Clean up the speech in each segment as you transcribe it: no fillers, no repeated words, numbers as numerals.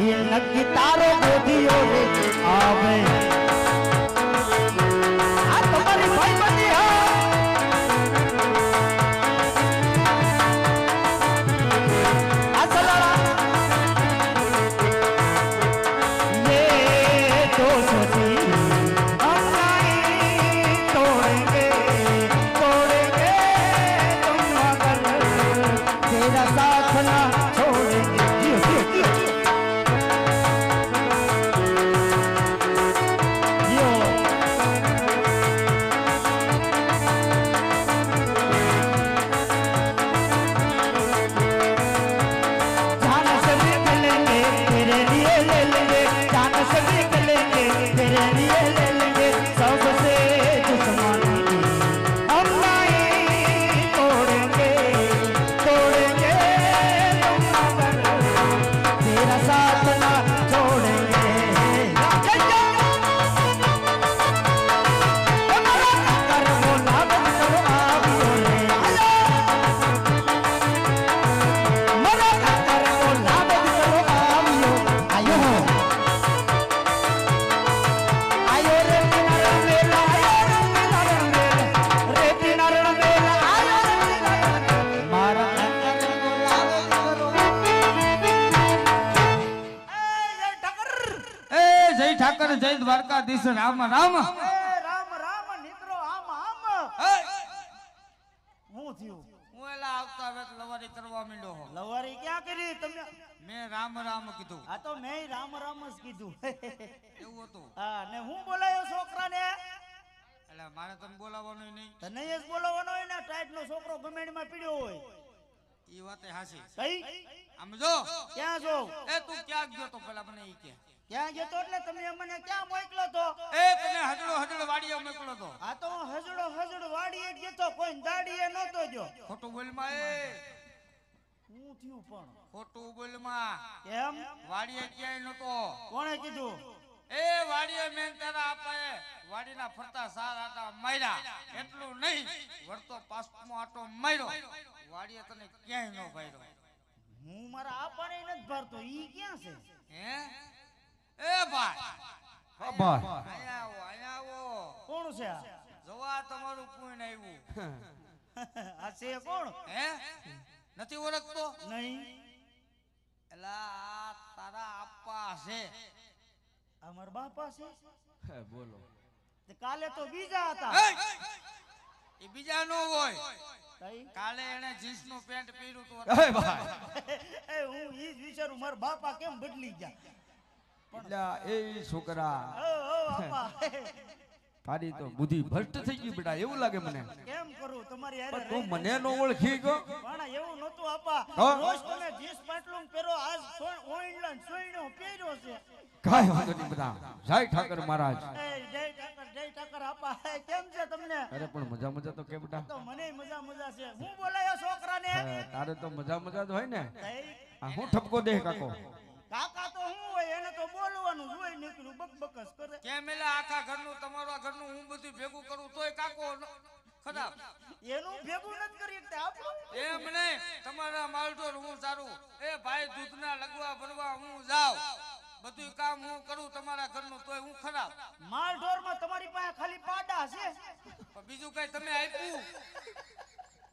નક્કી તારો ગોદીઓ રે આવે આ તમારી ભાઈ બની આ સલાડા ये तो सोची साथ ना छोड़ेंगे जियो जियो जियो जियो जान से देख लेंगे तेरे लिए ले लेंगे जान से देख लेंगे तेरे लिए ले लेंगे सबसे दुश्मनी हम नहीं तोड़ेंगे तोड़ेंगे तेरा साथ ना छोड़ेंगे कर बोला करो आवियो रे मरा कर बोला करो आवियो आयो आयो रे किनारा मेला रे किनारा मेला आयो मारा જય ઠાકર જય દ્વારકાધીશ રામ રામ રામ રામ નીકળો આમ આમ હું થયું હું એલા આવતા હવે લવારી કરવા માંડ્યો હો લવારી ક્યાં કરી તમે મેં રામ રામ કીધું આ તો મેં રામ રામ જ કીધું એવું હતું હા ને હું બોલાયો છોકરાને એટલે મારે તને બોલાવવાનું નહીં તને જ બોલાવવાનો હોય ને ટાઈટ નો છોકરો ગમેડીમાં પીડ્યો હોય ઈ વાતે હાસી કઈ આમ જો ક્યાં જો એ તું ક્યાં ગયો તો પેલા મને ઈ કે ક્યાં ગયો તો એટલે તમે મને ક્યાં મોકલ્યો તો એ તને હજડો હજડો વાડીએ મોકલ્યો તો આ તો હું હજડો વાડીએ ગયો તો કોઈ દાડીએ નહોતો જો ખોટું બોલમાં એ હું થયું પણ ખોટું બોલમાં કેમ વાડીએ ક્યાંય નતો કોણે કીધું એ વાડીએ મેં તારા આપાએ વાડીના ફરતા સાર આટા માર્યા એટલું નહીં વળતો પાસમો આટો માર્યો વાડીએ તને ક્યાંય ન ભાર્યો હું મારા આપાને નથી ભરતો ઈ ક્યાં છે હે એ ભાઈ હા ભાઈ આયા આવો કોણ છે આ જોવા તમારું પૂન આવ્યું આ છે કોણ હે નથી ઓળખતો નહીં એલા આ તારા આપા છે અમાર બાપા છે હે બોલો તે કાલે તો બીજા હતા એ બીજા નો હોય તઈ કાલે એને જીન્સ નું પેન્ટ પહેર્યું તો હે ભાઈ એ હું ઈ જ વિચારું મારા બાપા કેમ બદલી ગયા એટલે એ છોકરા ઓ બાપા તારી તો બુદ્ધિ ભ્રષ્ટ થઈ ગઈ બેટા એવું લાગે મને કેમ કરું તમારી હારે પણ તું મને નો ઓળખી ગયો પણ એવું નતું આપા હા? રોજ તમે જીન્સ પાટલું પહેરો આજ ઓઈલન સોઈનો પહેર્યો છે કાઈ વાંધો નહીં બધા જય ઠાકર મહારાજ એ જય ઠાકર આપા કેમ છે તમને અરે પણ મજા મજા તો કે બેટા તો મને મજા છે હું બોલાયો છોકરાને તારે તો મજા મજા જ હોય ને તઈ આ હું ઠપકો દે કાકો કાકા તો હું હોય એને તો બોલવાનું જોઈ નીકળ્યું બકબકસ કરે કેમ એલા આખા ઘરનું તમારા ઘરનું હું બધું ભેગું કરું તોય કાકો ખરાબ એનું ભેગું નથી કરી શકતા આપણું એમ નહીં તમારા માલઢોર હું સારું એ ભાઈ દૂધના લગવા ભરવા હું જાઉં બધું કામ હું કરું તમારા ઘરનું તોય હું ખરાબ માલ ઢોરમાં તમારી પાસે ખાલી પાડા છે પણ બીજું કઈ તમે આપ્યું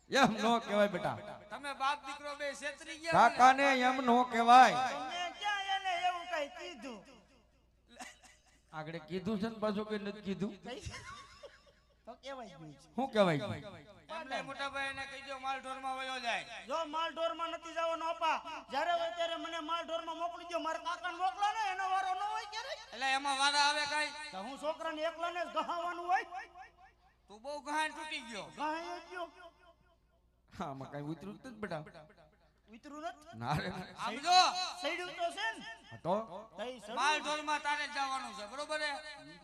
એમ નો કહેવાય બેટા તમે બાપ દીકરો બે છેતરી ગયા કાકા ને એમ નો કહેવાય મેં ક્યાં એને એવું કઈ કીધું આગળ કીધું છે ને પાછું કઈ નથી કીધું તો કેવાય ગયું છે શું કહેવાય એમને મોટા ભાઈ એને કહી દો માલ ઢોરમાં વયો જાય જો માલ ઢોરમાં નથી જવાનો આપા જ્યારે હોય ત્યારે મને માલ ઢોરમાં મોકલી દો મારા કાકાને મોકલો ને એનો વારો ન હોય ક્યારે એટલે એમાં વારા આવે કઈ તો હું છોકરાને એકલાને જ ગહાવાનું હોય તું બહુ ગહાણ તૂટી ગયો ગહાય ગયો હા આમાં કઈ ઉતરું જ નથી બેટા ઉતરું નથી ના રે આમ જો સડ્યું તો છે ને તો તઈ સડ્યું. માલ ઢોરમાં તારે જ જવાનું છે બરોબર હે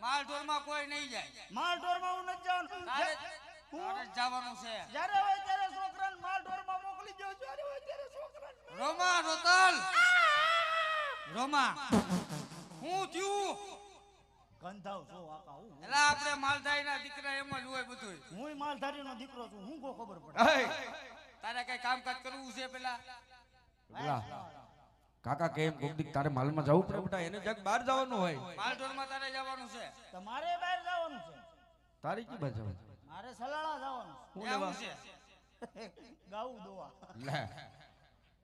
માલ ઢોરમાં કોઈ નહીં જાય માલ ઢોરમાં હું નથી જવાનું તારે હું તારે જ જવાનું છે જ્યારે હોય ત્યારે છોકરાને માલ ઢોરમાં મોકલી દો જ્યારે હોય ત્યારે છોકરાને રોમા રોતલ રોમા હું થયું ગંધાવ છો આકા હું એલા આપણે માલધારીના દીકરા એમ જ હોય બધું હું માલધારીનો દીકરો છું હું કો ખબર પડે એ તારે કઈ કામકાજ કરવું છે પેલા પેલા કાકા કેમ કોક દીક તારે માલમાં જવું પડે બેટા, એને જગ બહાર જવાનું હોય. માલઢોરમાં તારે જવાનું છે. તમારે બહાર જવાનું છે, તારી કી બાજુ જવાનું? મારે સલાળા જવાનું હું એવું લેવા? છે. ગાવું દોવા. લે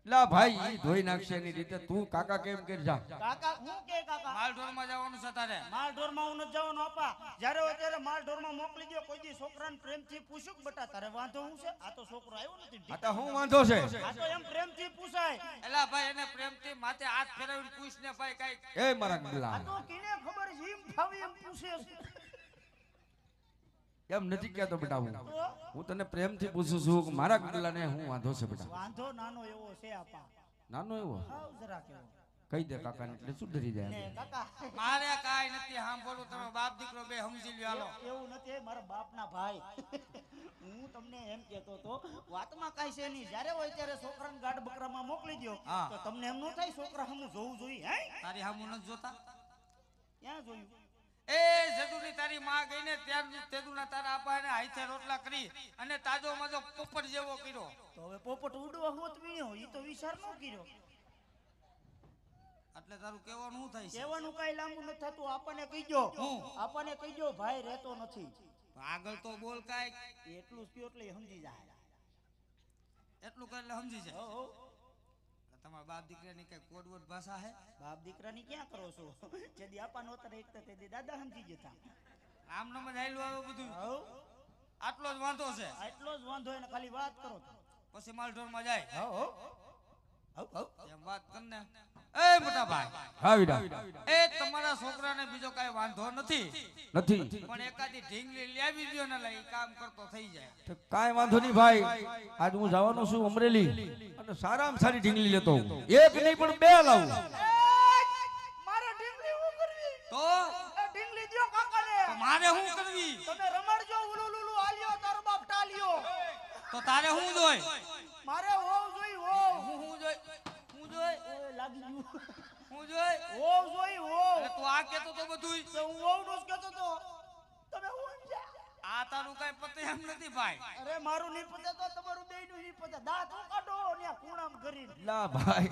લા ભાઈ ઈ ધોઈ નાખશે એની રીતે, તું કાકા કેમ કરી જા. કાકા હું કે કાકા માલઢોરમાં જવાનું છે તારે. માલ ઢોરમાં હું નથી જવાનું આપા. જ્યારે હોય ત્યારે માલ ઢોરમાં મોકલી દો. કોઈ દી છોકરાને પ્રેમથી પૂછું કે બેટા તારે વાંધો શું છે? આ તો છોકરો આવ્યો નથી. આ તો હું વાંધો છે? આ તો એમ પ્રેમથી પૂછાય. એલા ભાઈ એને પ્રેમથી માથે હાથ ફેરવીને પૂછ ને ભાઈ કઈ. એ મારા ગલા આ તો કિને ખબર છે એમ ફાવી એમ પૂછે છે. એમ નથી કહેતો બેટા, હું તો હું તને પ્રેમથી પૂછું છું કે મારા ગલાને હું વાંધો છે બેટા. વાંધો નાનો એવો છે આપા. નાનો એવો હાવ જરા કેવો. કહી દે કાકાને એટલે સુધરી ને જાય. કાકા મારે કાઈ નથી સાંભળવું, તમે બાપ દીકરો બે સમજી લ્યો હાલો. એવું નથી મારા બાપના ભાઈ. હું તમને એમ કહેતો તો વાતમાં કાઈ છે નહીં. જ્યારે હોય ત્યારે છોકરાને ગાઢ બકરામાં મોકલી દો હા. તો તમને એમ ન થાય છોકરા હમું જોવું જોઈએ. હે તારી હામું નથી જોતા? ક્યાં જોયું? એ જદુની તારી માં ગઈ ને ત્યાં તેદુના તારા આપાને હાથે રોટલા કરી અને તાજો માજો પોપટ જેવો કર્યો. તો હવે પોપટ ઉડવા હોત વીણ્યો ઈ તો વિચાર ન કર્યો. એટલે તારું કહેવાનું શું થાય છે? કહેવાનું કાઈ લાંબુ નથી થતું. આપણને કહીજો હું? આપણને કહીજો ભાઈ રહેતો નથી. આગળ તો બોલ કાઈ. એટલું જ કયો એટલે એ સમજી જાય. એટલું કરે એટલે સમજી જાય. હો તમારા બાપ દીકરાની કઈ કોડવડ ભાષા હે? બાપ દીકરાની ક્યાં કરો છો? જેદી આપા નહોતા એકતા તેદી દાદા સમજી જતા. આમ નમ જ હાલ્યું આવે બધું. હો આટલો જ વાંધો છે. આટલો જ વાંધો એને ખાલી વાત કરો તો. પછી માલઢોરમાં જાય હો હો હો એમ વાત કરને. એ મોટા ભાઈ, હા વિડા એ તમારા છોકરાને બીજો કઈ વાંધો નથી, નથી પણ એકાદી ઢીંગલી લાવી દ્યો ને લઈ કામ કરતો થઈ જાય. તો કાંઈ વાંધો નહીં ભાઈ. આજ હું જવાનો છું અમરેલી અને સારામાં સારી ઢીંગલી લેતો હું. એક નહીં પણ બે લાવું. મારે ઢીંગલી હું કરવી? તો એ ઢીંગલી દ્યો કાકાને. મારે શું કરવી? તમે રમણજો ઉલુલુલુ આલ્યો તારો બાપ ટાલ્યો. તો તારે શું જોઈ? મારે હોવ જોઈ હોવ. હું જોઈ? હું જોઈ? ઓય લાગી ગયું. હું જોઈ? હોવ જોઈ હોવ. એટલે તું આ કેતો તો બધુંય? તો હું હોવ નો જ કહેતો તો. તમે હું સમજ્યા? આ તારું કઈ પતે એમ નથી ભાઈ. અરે મારું નહીં પતે તો તમારું બેયનું નહીં પતે. દાંત હું કાઢો ને આ કુણામ કરીને. લા ભાઈ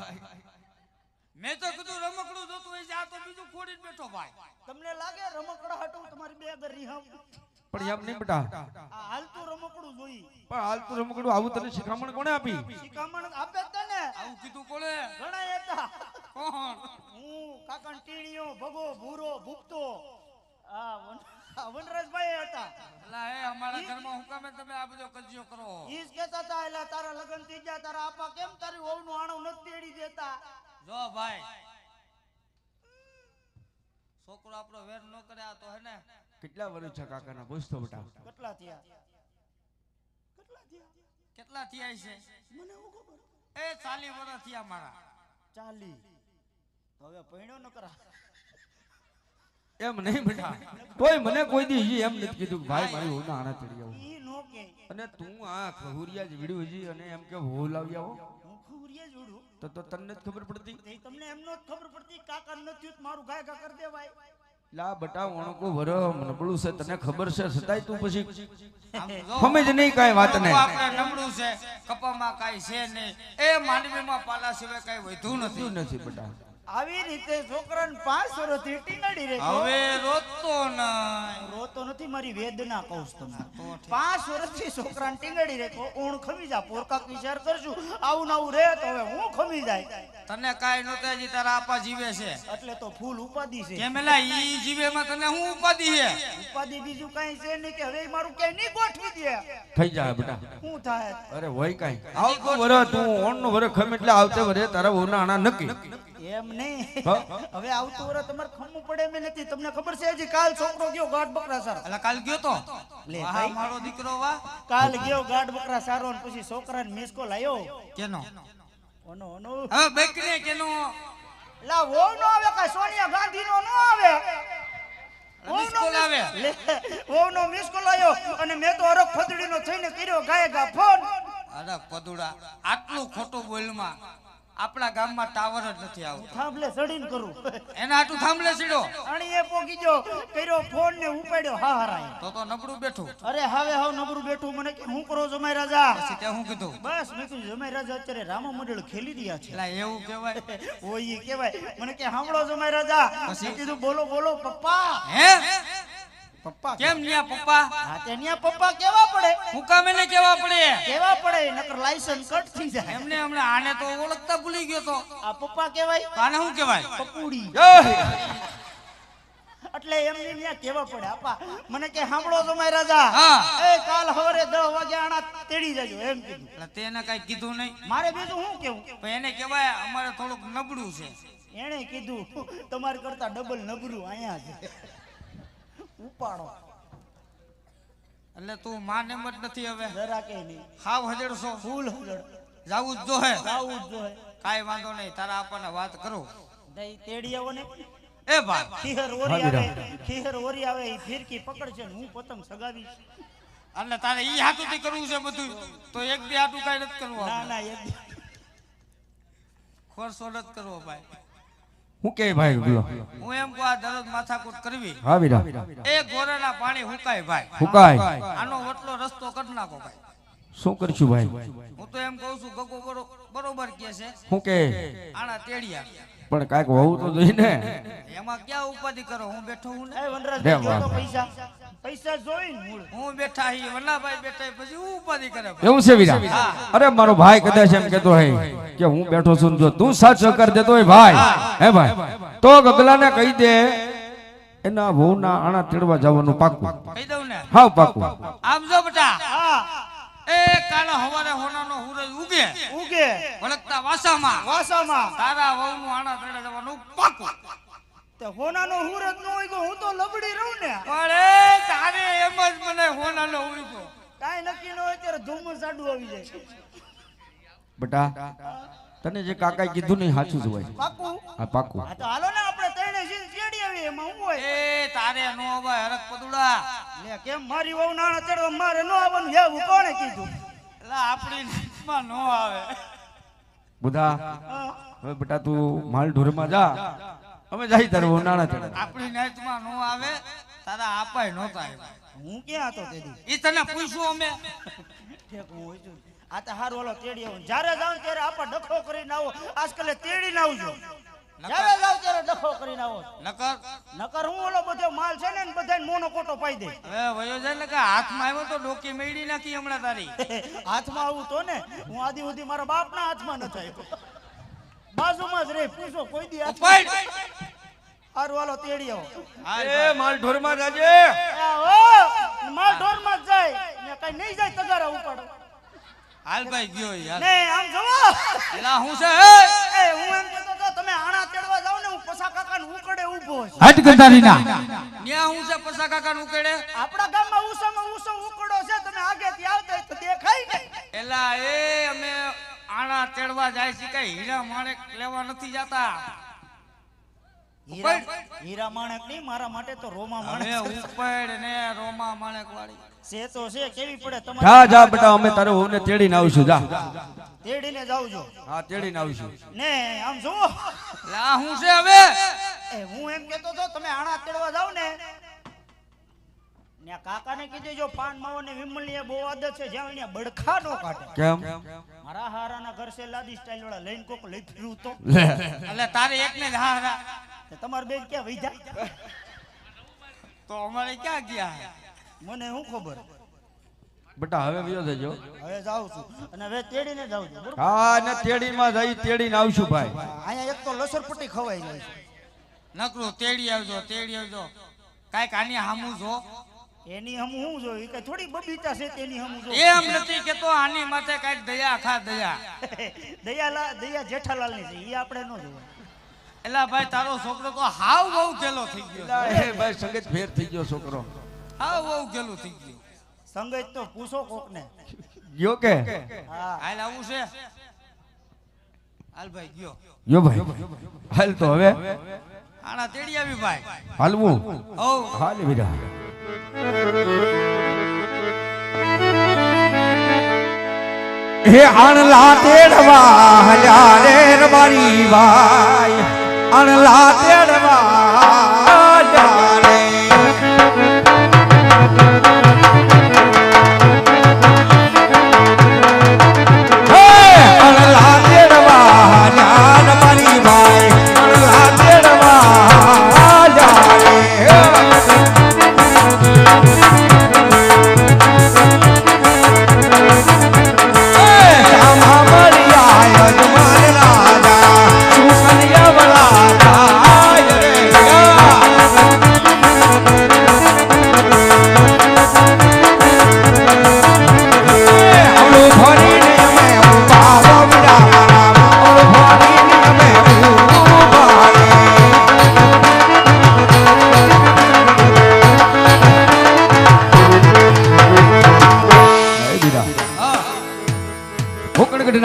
મેં તો કીધું રમકડું જોતું હોય છે, આ તો બીજું ખોડીને બેઠો ભાઈ. તમને લાગે રમકડા હટું તમારી બે ગરી હમ? પણ એમ નહીં બેટા, આ હાલતું રમકડું જોઈ. પણ હાલ તું રમકડું આવું તને શિખામણ કોણે આપી? શિખામણ આપે જ તને. આવું કીધું કોણે? ઘણા હતા. કોણ? હું કાકા ટીણીઓ ભગો ભૂરો ભૂખતો આ વનરાજભાઈ હતા. અલા એ અમારા ઘરમાં હું કામે તમે આ બધો કજિયો કરો? ઈ જ કહેતા હતા એલા તારા લગન થઈ ગયા તારા આપા કેમ તારી વહુનું આણું નથી તેડી દેતા. જો ભાઈ, છોકરો આપણો વેર ન કરે આ તો હે ને. કેટલા વર્ષ છે કાકાના? પૂછતો બેટા. કેટલા થયા? કેટલા થયા? કેટલા થયા છે? મને હું ખબર. એ 40 વર્ષ થયા મારા. 40. હવે પૈણો ન કરા. એમ નહીં બેટા, તોય મને કોઈ દી હજી એમ નથી કીધું કે ભાઈ મારી હોના આણા ચડી આવું. ઈ નો કે અને તું આ ખહુરિયા જ વિડ્યું હજી અને એમ કે હો લાવી આવો હું ખુરિયા જોડું. તો તને જ ખબર પડતી? તે તમને એમનો જ ખબર પડતી કાકા નથી તો મારું ગાય ગા કરી દેવાય. લા બટા વણકો વર નબળું છે તને ખબર છે, છતાંય તું પછી આમ જો, સમજ નહીં કાંઈ વાતને. આપણે નબળું છે, કપામાં કાઈ છે નહીં, એ માંડવીમાં પાલા સિવાય કાઈ વધ્યું નથી. તું નથી બેટા. આવી રીતે છોકરાને 5 વર્ષથી ટીંગાડી રહી. હવે રોતો નહીં. રોતો નથી મારી વેદના કહું છું તમને. 5 વર્ષથી છોકરાને ટીંગાડી રહી. ઊણ ખમી જા પોરકાક વિચાર કરશું આવું ને આવું રહે તો હવે હું ખમી જાય. તને કાઈ નહોતે હજી તારા આપા જીવે છે. એટલે તો ફૂલ ઉપાધિ છે. કેમ એલા ઈ જીવેમાં તને શું ઉપાધિ છે? ઉપાધિ બીજું કઈ છે નહીં કે હવે મારું ક્યાંય નહીં ગોઠવી દે. થઈ જાય બેટા. શું થાય? અરે હોય કાંઈ આવતો વર તું ઓણનો વર ખમ એટલે આવતે વરે તારા હોના આણા નક્કી. એમ નહીં. હવે આવતું વરસ તમારે ખમવું પડે એમ નથી. તમને ખબર છે હજી કાલ છોકરો ગયો ગાઢ બકરા સારો. અલા કાલ ગયો તો લે વાહ ભાઈ. મારો દીકરો વાહ. કાલ ગયો ગાઢ બકરા સારો ને પછી છોકરાને મિસ કોલ આવ્યો. કેનો? ઓનો ઓનો હવે બેકને કેનો? લા વહુ નો આવે કા સોનિયા ગાંધી નો નો આવે. મિસ કોલ આવે. લે વહુ નો મિસ કોલ આવ્યો અને મેં તો અરખ ફદડી નો થઈને કર્યો ગાય ગા ફોન. અરે પદુડા આટલું ખોટું બોલમાં આપણા ગામમાં ટાવર જ નથી આવતો. થાંભલે ચડીને કરું એના હાટુ થાંભલે સીડો અણી એ પોકી ગયો કર્યો ફોન ને ઉપાડ્યો હા હરાય તો નબળું બેઠું. અરે હવે હાવ નબળું બેઠું મને કે હું કરો જમાઈ રાજા પછી તે હું કીધું બસ મેં કીધું જમાઈ રાજા અત્યારે રામા મંડળ ખેલી રહ્યા છે એટલે એવું કહેવાય. ઓય કહેવાય મને કે સાંભળો જમાઈ રાજા પછી કીધું બોલો બોલો પપ્પા હે પપ્પા કેમ ન્યા પપ્પા? હા તે ન્યા પપ્પા કેવા પડે હું કામ એને કેવા પડે? કેવા પડે નકર લાયસન્સ કટ થઈ જાય એમને હમણાં આને તો ઓળખતા ભૂલી ગયો તો. આ પપ્પા કહેવાય આને શું કહેવાય? પપુડી એટલે એમને ન્યા કેવા પડે આપા મને કે સાંભળો જમાઈ રાજા હા. એ કાલ સવારે 10 વાગે આણા તેડી જાજો એમ કીધું એટલે તેને કઈ કીધું નહીં. મારે બીજું શું કેવું પણ એને કહેવાય અમારે થોડુંક નબળું છે. એણે કીધું તમાર કરતા ડબલ નબળું અહીંયા છે ઉપાડો એટલે તું માં એમ જ નથી હવે જરા કે નહીં હાવ હજડશો. ફૂલ હજડ જાવું જ જોહે. જાવું જ જોઈએ કાંઈ વાંધો નહીં તારા આપણને વાત કરું. દઈ તેડી આવો ને એ ભાઈ ખીહર ઓરી આવે ખીહર ઓરી આવે ઈ ફિરકી પકડશે ને હું પતંગ સગાવીશ એટલે તારે ઈ હાથુથી કરવું છે બધું તો એક બે હાથું કાંઈ નથી કરવું. ના ના એક ખોરસો નથી કરવો ભાઈ. હું કે ભાઈ બોલો હું એમ કહું આ દરરોજ માથાકૂટ કરવી હા વીરા એ ગોરાના પાણી હુકાય ભાઈ. હુકાય આનો વટલો રસ્તો કરી નાખો ભાઈ. શું કરશું ભાઈ? હું તો એમ કહું છું ગગો બરોબર કે છે હું કે આના તેડિયા પણ કાંઈક હોવું તો જોઈએ ને. એમાં ક્યાં ઉપાધિ કરો? હું બેઠો હું ને. એ વનરાજ લે ગયો તો વાહ. પૈસા પૈસા જોઈને મૂળ હું બેઠા હી વલ્લાભાઈ બેઠા હી, પછી હું ઉપાધિ કરે ભાઈ. એવું છે વીરા? અરે મારો ભાઈ કદાચ એમ કેતો હે કે હું બેઠો છું ને જો તું સાથ સહકાર દેતો હોય ભાઈ હે ભાઈ તો ગગલાને કહી દે એના વહુના આણા તેડવા જવાનું પાક્કું. કહી દઉં ને હાવ પાક્કું. આમ જો બેટા હા એ કાલે હવારે હોનાનો હુરજ ઉગે ઉગે વળગતા વાસામાં વાસામાં તારા વહુનું આણા તેડે જવાનું પાકું. તે હોનાનો હુરત ન હોય તો હું તો લબડી રહું ને પણ એ તારે એમ જ મને હોનાનો ઉગ્યો. કાઈ નક્કી ન હોય ત્યારે ધૂમ સાડું આવી જાય બેટા તને જે કાકાએ કીધું નહીં સાચું જ હોય. પાકું આ પાક્કું. હા તો હાલો ને આપણે ત્રણે સીન તેડી આવીએ એમાં હું હોય એ તારે નો હવે હરક પદુડા લે કેમ મારી વહુ નાણા તેડવા મારે ન આવવાનું એવું કોણે કીધું એટલે આપણી નીતમાં નો આવે. બુધા હા. હવે બેટા તું માલ ઢોરમાં જા અમે જાય તારે વહુ નાણા તેડે. આપણી નીતમાં નો આવે. તારા આપાય નહોતા આવ્યા. હું ક્યાં હતો તેદી ઈ તને પૂછ્યું અમે ઠેક હું હોય છું આ તો હારું હાલો તેડી આવું જ્યારે જાઉં ત્યારે આપા ડખો કરીને આવો આજકાલે તેડીને આવજો જ્યારે જાવ ત્યારે ડખો કરીને આવો નકર નકર હું ઓલો બધો માલ છે ને બધાને મોનો કોટો પાઈ દે હવે વયો જાય ને કે હાથમાં આવ્યો તો ડોકી મેળી નાખી હમણાં તારી. હાથમાં આવું તો ને હું આદિ સુધી મારા બાપના હાથમાં ન થાય બાજુમાં જ રે પૂછો કોઈ દી હાથમાં ઉપાડ. હારું હાલો તેડી આવો હાલ એ ભાઈ. માલ ઢોરમાં જાજે. આવો માલ ઢોરમાં જ જાય ને કઈ નહીં જાય તગારા ઉપાડો હાલ ભાઈ ગયો ઈ, હાલ. ને આમ જોવો એલા હું છે એ? એ હું એમ કહેતો તો તમે આણા તેડવા જાવ ને હું પસા કાકાને ઉકડે ઊભો છું હટ ગંધારીના. ન્યા હું છે પસા કાકા નું કેડે આપણા ગામમાં ઉસામાં ઉસો ઉકડો છે તમે આગેથી આવતા હોય તો દેખાય ને એલા એ અમે આણા તેડવા જાય છે કઈ હીરા માણેક લેવા નથી જાતા. હીરા માણેક નહીં મારા માટે તો રોમા હવે માણેક ઉપાડ ને રોમા માણેક વાળી છે તો છે કેવી પડે જા તમારે જા બેટા અમે તારે વહુને તેડીને આવીશું જા. તેડીને જાવ છો હા તેડીને આવીશું. ને આમ જુઓ લા હું છે હવે એ હું એમ કહેતો તો તમે આણા તેડવા જાવ ને ને કાકાને કીધું જો પાન માવો ને વિમલની એ બહુ આદત છે જ્યાં અહીંયા બડખા નો કાઢે કેમ? મારા હારાના ઘર છે લાદી સ્ટાઇલ વાળા લઈને કોક લઈ ફીરું તો લે એટલે તારે એકને જ હા હા તે તમાર બેન ક્યાં વૈધા તો અમારે ક્યાં ગયા? મને શું ખબર બેટા હવે વયો જજો. હવે જાઉં છું અને હવે તેડીને જાઉં છું બરોબર હા ને તેડીમાં જઈ તેડીને આવશું ભાઈ. અહીંયા એક તો લસરપટ્ટી ખવાઈ જાય છે નકરું તેડી આવજો તેડી આવજો. કાંઈક આની હામું જો. એની હમ હું જોઈ કે થોડી બબીતા છે તેની હમ જો એમ નથી કેતો આની માથે કાંઈક દયા ખા દયા. દયા જેઠાલાલ ની છે એ આપણે ન જોવાય એલા ભાઈ તારો છોકરો તો હાવ બહુ ગેલો થઈ ગયો. એ ભાઈ સંગત ફેર થઈ ગયો છોકરો. હાવ બહુ ગેલું થઈ ગયું. સંગત તો પૂછો કોક ને ગયો કે હા હાલ આવું છે. હાલ ભાઈ ગયો. ગયો ભાઈ. હાલ તો હવે આના તેડી આવી ભાઈ. હાલવું. હો હાલ વીરા. હે આણલા તેડવા હલ્યા રે રબારી ભાઈ આણલા તેડવા હલ્યા રે હે આણલા તેડવા હલ્યા રબારી ભાઈ આણલા તેડવા હલ્યા રે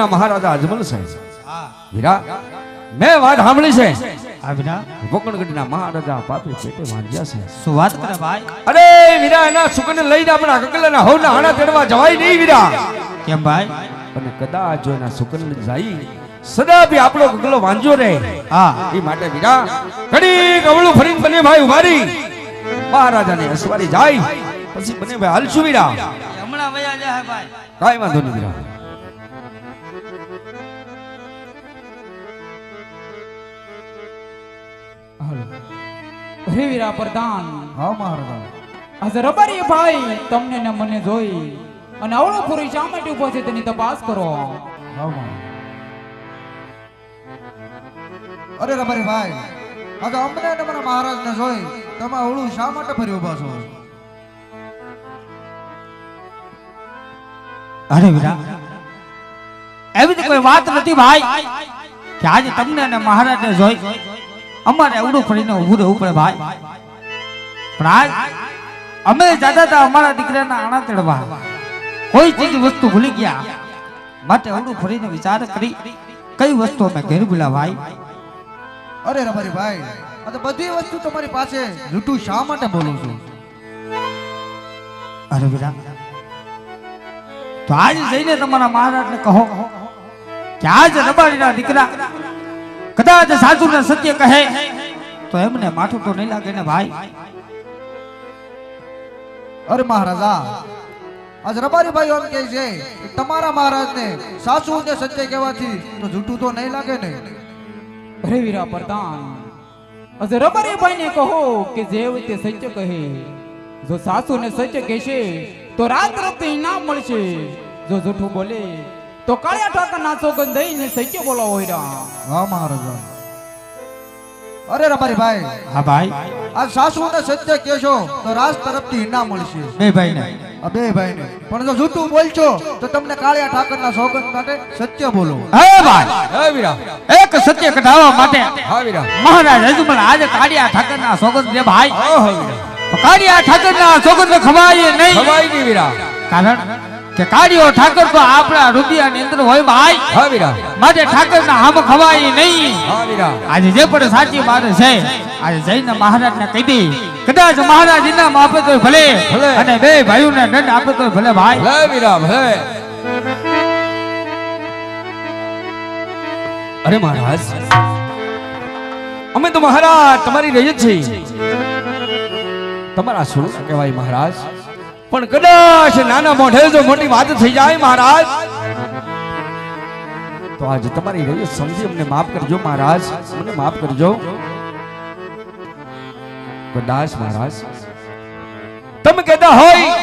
મહારાજા અજમલ છે વીરા મેં વાત સાંભળી છે આ વીરા વોકણગઢના મહારાજા પાપી પેટે વાંજ્યા છે શું વાત કરે ભાઈ અરે વીરા એના સુકને લઈને આપણા કકલાના હોના હાણા તેડવા જવાય નહીં વીરા કેમ ભાઈ અને કદાચ જો એના સુકને જાય સદા બી આપણો કકલો વાંજો રહે હા એ માટે વીરા ઘડી કવળું ફરીને બને ભાઈ ઉભારી મહારાજાને અસવારી જાય પછી બને ભાઈ હાલશું વીરા હમણાં વયા જાય ભાઈ કાઈ વાંધો નહીં વીરા હે વીરા પ્રધાન હા મહારાજા આજે રબારી ભાઈ તમને ને મને જોઈ અને અવળો પુરી શા માટે ઉભો છે તેની તપાસ કરો હા અરે રબારી ભાઈ આજે અમને ને મારા મહારાજને જોઈ તમે અવળું શા માટે ફરી ઉભા છો અરે વીરા એવી તો કોઈ વાત નથી ભાઈ કે આજે તમને અને મહારાજને જોઈ અમારે અવડું ફરીને ઊભું રહેવું પડે ભાઈ પણ આજ અમે જતા હતા અમારા દીકરાના આણા તેડવા કોઈ ચીજ વસ્તુ ભૂલી ગયા માટે અવડું ફરીને વિચાર કરી કઈ વસ્તુ અમે ઘેર ભૂલ્યા ભાઈ અરે રબારી ભાઈ આ તો બધી વસ્તુ તમારી પાસે જૂઠું શા માટે બોલું છું અરે વીરા તો આજે જઈને તમારા મહારાજને કહો કે આજ રબારીના દીકરા કદાચ સાચું ને સત્ય કહે તો એમને માથું તો નહીં લાગે ને ભાઈ અરે મહારાજા આજ રબારી ભાઈ એમ કહે છે કે તમારા મહારાજને સાચું ને સત્ય કહેવાથી તો જૂઠું તો નહીં લાગે ને અરે વીરા પ્રધાન આજે રબારી ભાઈ ને કહો કે જે તે સત્ય કહે જો સાસુ ને સત્ય કહેશે તો રાત રાત ઇનામ મળશે જો જૂઠું બોલે તો કાળિયા ઠાકર ના સોગંદ દઈને સત્ય બોલાવો હીરા હા મહારાજા અરે રબારી ભાઈ હા ભાઈ આ સાસુ ને સત્ય કહેશો તો રાજ તરફથી ઇનામ મળશે બે ભાઈ ને આ બે ભાઈ ને પણ જો જૂઠું બોલશો તો તમને કાળિયા ઠાકર ના સોગંદ માટે સત્ય બોલો હે ભાઈ હે વીરા એક સત્ય કઢાવવા માટે હા વીરા મહારાજ અજમલ આજે કાળિયા ઠાકર ના સોગંદ દે ભાઈ હા વીરા કાળિયા ઠાકર ના સોગંદ ખવાય નહીં ખવાય નહીં વીરા કારણ કે કાળિયો ઠાકર તો આપણા રુદિયાની અંદર હોય ભાઈ હા વીરા માટે ઠાકર ના હામ ખવાય નહીં હા વીરા આજે જે પણ સાચી વાત છે આજે જઈને મહારાજ ને કહી દી કદાચ મહારાજ ઇનામ આપે તો ભલે ભલે. અને બે ભાઈઓને દંડ આપે તો ભલે ભાઈ ભલે વીરા ભલે અરે મહારાજ અમે તો મહારાજ તમારી રૈયત છે તમારા શું કહેવાય મહારાજ પણ કદાચ નાના મોઢે જો મોટી વાત થઈ જાય મહારાજ તો આજે તમારી રૈયત સમજી અમને માફ કરજો મહારાજ મને માફ કરજો કદાચ મહારાજ તમે કહેતા હોય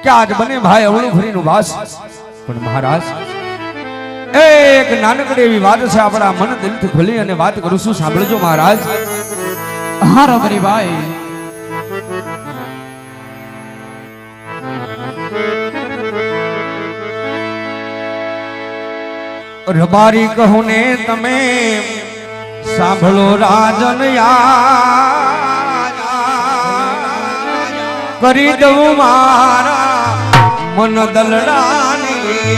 કે આજ બને ભાઈ અવળું ફરીનું વાસ પણ મહારાજ એક નાનકડી એવી વાત છે આપણા મન દિલથી ખોલી અને વાત કરું છું સાંભળજો મહારાજ હા રબારી ભાઈ રબારી કહું ને તમે સાંભળો રાજન કરી દઉં મારા મન દલડાની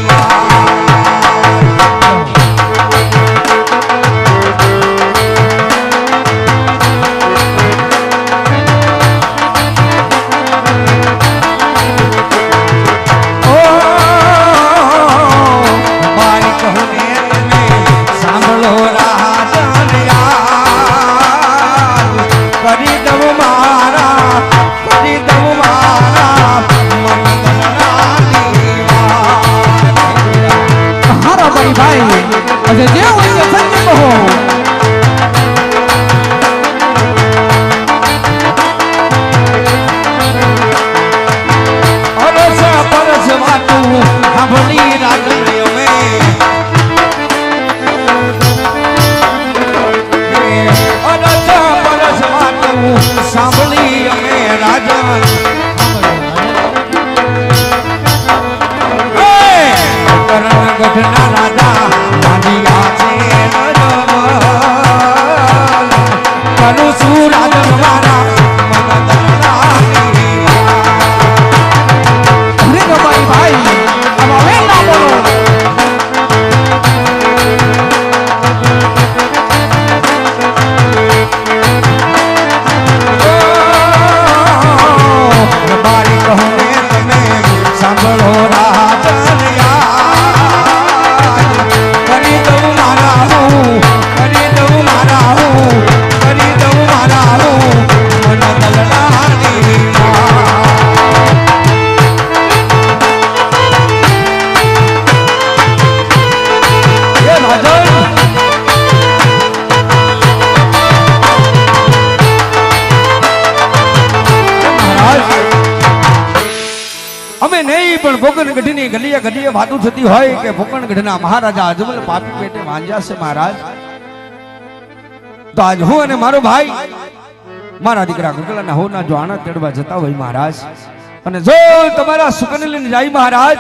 નગરીની ગલીએ ગલીએ વાતું થતી હોય કે ભૂકણગઢના મહારાજા અજમલ પાપી પેટે માંજ્યા છે મહારાજ. તો આજ હું અને મારો ભાઈ મારા દીકરા ગગલાના હોના જો આણા તેડવા જતા હોય મહારાજ, અને જો તમારા સુકને લઈને જાય મહારાજ,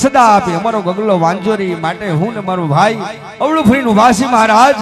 સદા આપી અમારો ગગલો વાંજોરી માટે હું ને મારો ભાઈ અવળું ફરીનું વાસી મહારાજ.